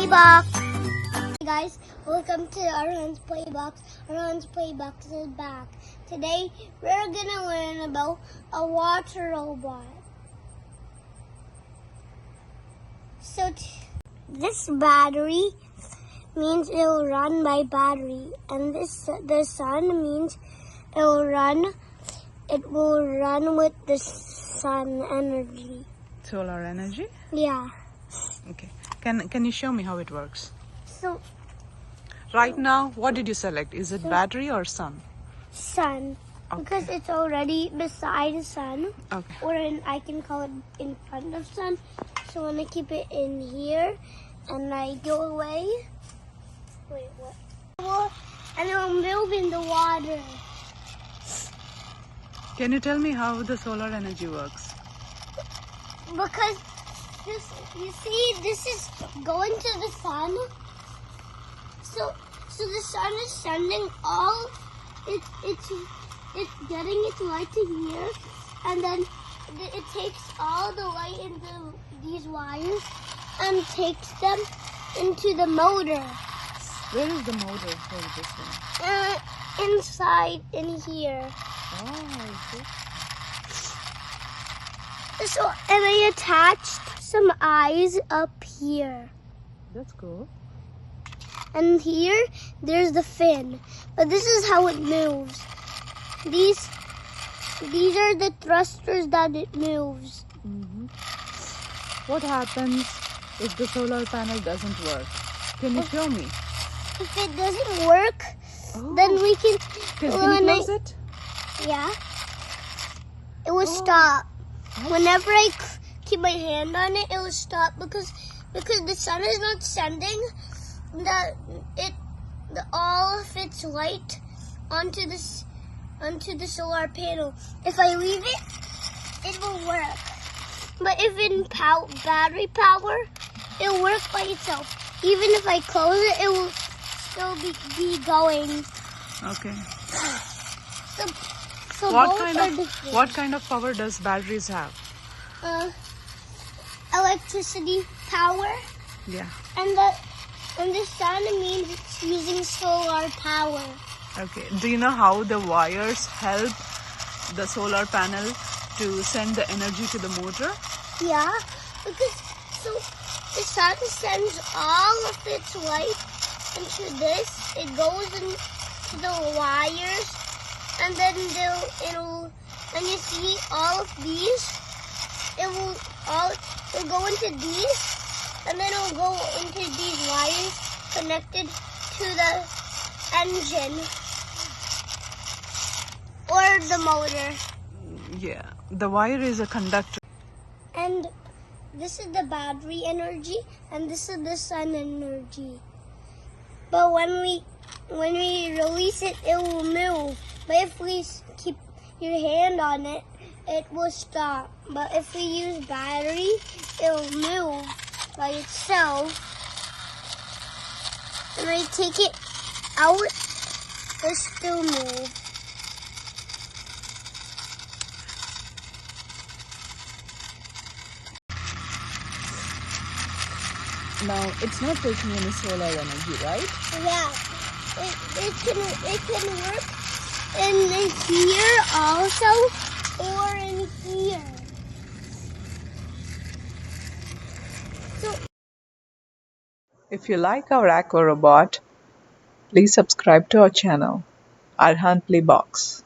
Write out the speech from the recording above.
Playbox. Hey guys, welcome to Arhaan's Playbox. Arhaan's Playbox is back. Today we're gonna learn about a water robot. So this battery means it will run by battery, and the sun means it will run with the sun energy. Solar energy? Yeah. Okay. Can you show me how it works? So Right now, what did you select? Is it battery or sun? sun. Okay. Because it's already beside the sun. Okay. Or I can call it in front of sun. So when I keep it in here and I go away. Wait, what? And it will move in the water. Can you tell me how the solar energy works? Because you see, this is going to the sun. So the sun is sending all it's getting its light to here, and then it takes all the light into these wires and takes them into the motor. Where is the motor for this one? Inside in here. Oh, I see. So and I attached some eyes up here. That's cool. And here, there's the fin. But this is how it moves. These are the thrusters that it moves. Mm-hmm. What happens if the solar panel doesn't work? Can you show me? If it doesn't work, then we can... Can you close it? Yeah. It will stop. Whenever I keep my hand on it, it will stop because the sun is not sending all of its light onto the solar panel. If I leave it, it will work. But if in battery power, it will work by itself. Even if I close it, it will still be going. Okay. So What kind of power does batteries have? Electricity power. Yeah. And the sun means it's using solar power. Okay. Do you know how the wires help the solar panel to send the energy to the motor? Yeah, because the sun sends all of its light into this. It goes into the wires, and then and you see all of these. It will go into these, and then it will go into these wires connected to the engine or the motor. Yeah. The wire is a conductor. And this is the battery energy, and this is the sun energy. But when we release it, it will move. But if we keep your hand on it, it will stop. But if we use battery, it will move by itself. And when I take it out, it will still move. Now, it's not taking any solar energy, right? Yeah, it can work in here also, or in here. So, If you like our Aqua Robot, please subscribe to our channel, Arhaan Playbox.